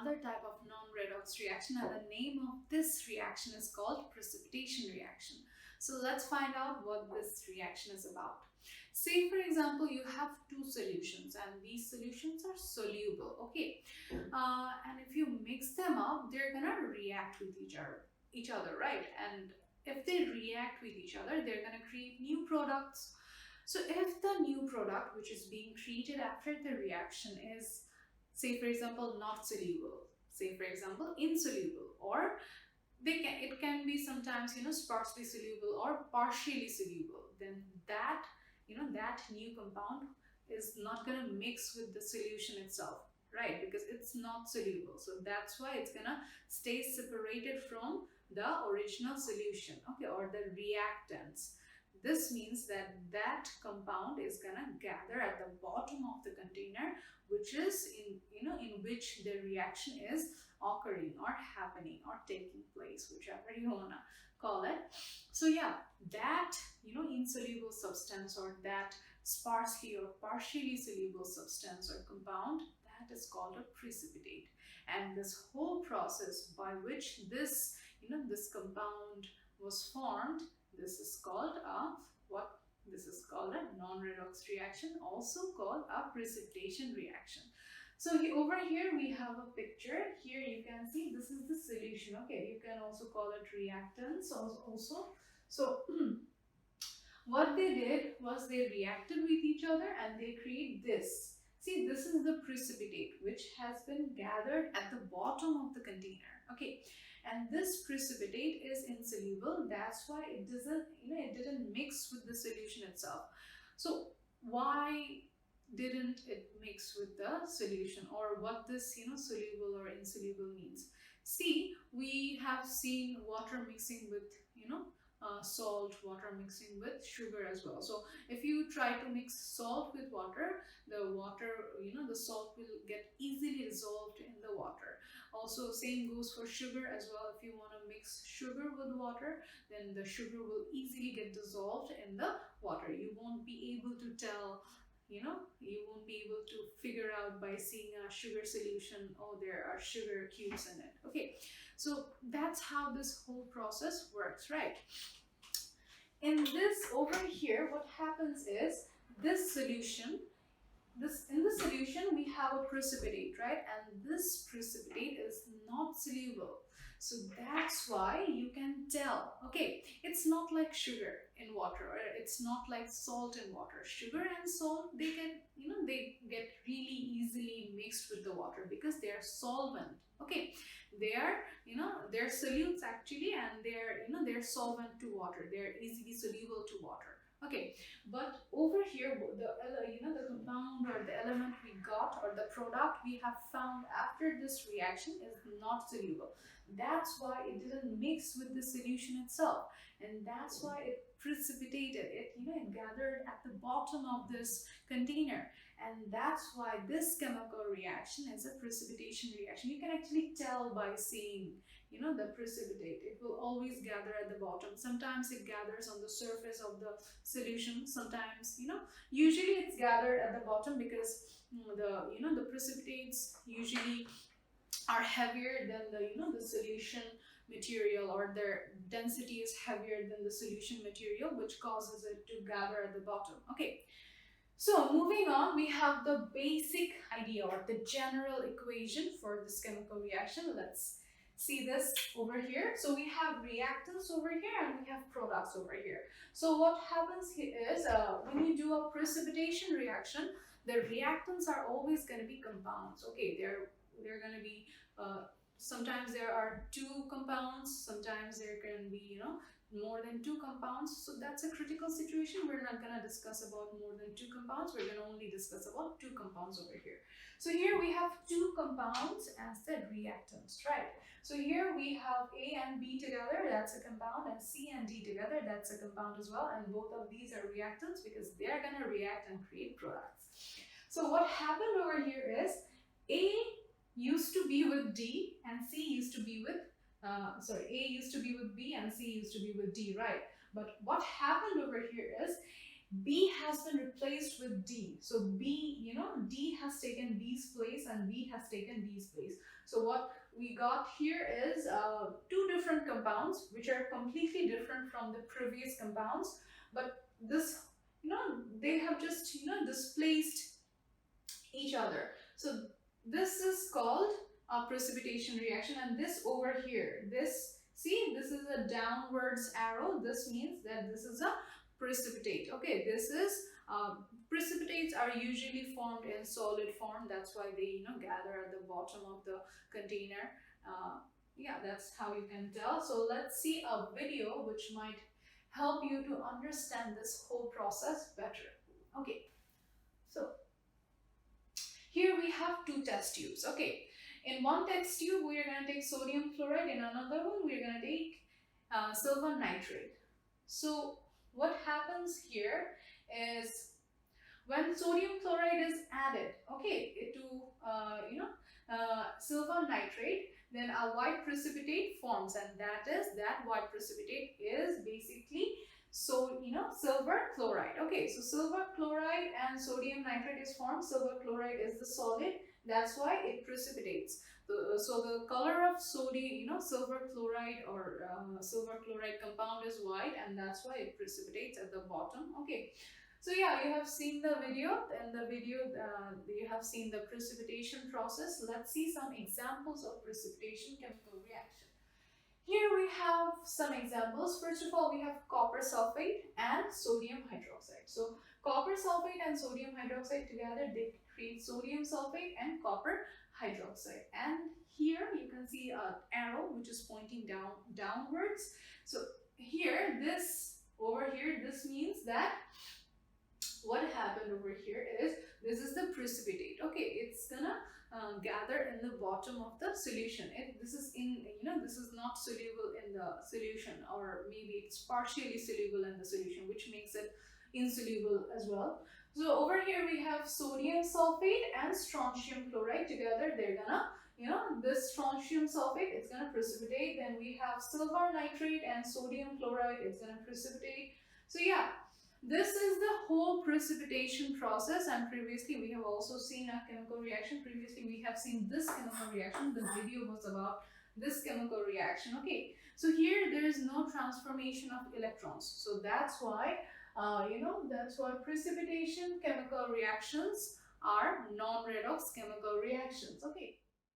another type of non-redox reaction, and the name of this reaction is called precipitation reaction. So let's find out what this reaction is about. Say for example, you have two solutions and these solutions are soluble, okay? And if you mix them up, they're gonna react with each other, right? And if they react with each other, they're gonna create new products. So if the new product which is being created after the reaction is, say for example, not soluble, say for example insoluble, or it can be sometimes sparsely soluble or partially soluble, then that that new compound is not going to mix with the solution itself, right? Because it's not soluble, so that's why it's gonna stay separated from the original solution, okay, or the reactants. This means that that compound is gonna gather at the bottom of the container, which is in which the reaction is occurring or happening or taking place, whichever you wanna call it. So yeah, that insoluble substance or that sparsely or partially soluble substance or compound, that is called a precipitate. And this whole process by which this this compound was formed, this is called a this is called a non-redox reaction, also called a precipitation reaction. So over here we have a picture. Here you can see this is the solution, okay? You can also call it reactants also. So what they did was they reacted with each other and they create this. See, this is the precipitate which has been gathered at the bottom of the container, okay? And this precipitate is insoluble, that's why it doesn't it didn't mix with the solution itself. So why didn't it mix with the solution, or what this soluble or insoluble means? See, we have seen water mixing with salt, water mixing with sugar as well. So if you try to mix salt with water, the salt will get easily dissolved in the water. Also same goes for sugar as well. If you want to mix sugar with water, then the sugar will easily get dissolved in the water. You won't be able to tell, you won't be able to figure out by seeing a sugar solution, oh, there are sugar cubes in it, okay? So that's how this whole process works, right? In this over here, what happens is this solution, in the solution we have a precipitate, right? And this precipitate is not soluble. So that's why you can tell, okay, it's not like sugar in water, or it's not like salt in water. Sugar and salt, they can, they get really easily mixed with the water because they are solvent, okay? They are, they're solutes actually, and they're solvent to water. They're easily soluble to water. Okay, but over here, the compound or the element we got, or the product we have found after this reaction, is not soluble. That's why it didn't mix with the solution itself, and that's why it precipitated. It gathered at the bottom of this container, and that's why this chemical reaction is a precipitation reaction. You can actually tell by seeing the precipitate. It will always gather at the bottom. Sometimes it gathers on the surface of the solution. Sometimes, usually it's gathered at the bottom because the precipitates usually are heavier than the solution material, or their density is heavier than the solution material, which causes it to gather at the bottom. Okay. So moving on, we have the basic idea or the general equation for this chemical reaction. Let's see this over here. So we have reactants over here and we have products over here. So what happens here is when you do a precipitation reaction, the reactants are always going to be compounds. Okay, they're going to be sometimes there are two compounds, sometimes there can be more than two compounds. So that's a critical situation. We're not going to discuss about more than two compounds. We're going to only discuss about two compounds over here. So here we have two compounds as the reactants, right? So here we have A and B together, that's a compound, and C and D together, that's a compound as well. And both of these are reactants because they're going to react and create products. So what happened over here is A used to be with D and C used to be with A used to be with B and C used to be with D, right? But what happened over here is B has been replaced with D. So B, D has taken B's place and B has taken D's place. So what we got here is two different compounds which are completely different from the previous compounds, but this, they have just, displaced each other. So this is called a precipitation reaction, and this over here, this is a downwards arrow. This means that this is a precipitate. Okay, this is precipitates are usually formed in solid form. That's why they gather at the bottom of the container. Yeah, that's how you can tell. So let's see a video which might help you to understand this whole process better. Okay, so here we have two test tubes. Okay, in one test tube we are going to take sodium chloride, in another one we are going to take silver nitrate. So what happens here is when sodium chloride is added, okay, to silver nitrate, then a white precipitate forms, and that white precipitate is basically silver chloride. Okay, so silver chloride and sodium nitrate is formed. Silver chloride is the solid, that's why it precipitates. So the color of sodium, silver chloride or silver chloride compound is white, and that's why it precipitates at the bottom. Okay, so yeah, you have seen the video. In the video, you have seen the precipitation process. Let's see some examples of precipitation chemical reaction. Here we have some examples. First of all, we have copper sulfate and sodium hydroxide. So copper sulfate and sodium hydroxide together, they create sodium sulfate and copper hydroxide. And here you can see an arrow which is pointing downwards. So here, this means that what happened over here is this is the precipitate. Okay, it's gonna gather in the bottom of the solution. This is not soluble in the solution, or maybe it's partially soluble in the solution, which makes it insoluble as well. So over here we have sodium sulfate and strontium chloride together. They're gonna, this strontium sulfate, it's gonna precipitate. Then we have silver nitrate and sodium chloride, it's gonna precipitate. So yeah, this is the whole precipitation process, and previously we have also seen a chemical reaction. Previously we have seen this chemical reaction. The video was about this chemical reaction. Okay, so here there is no transformation of electrons. So that's why, that's why precipitation chemical reactions are non-redox chemical reactions. Okay.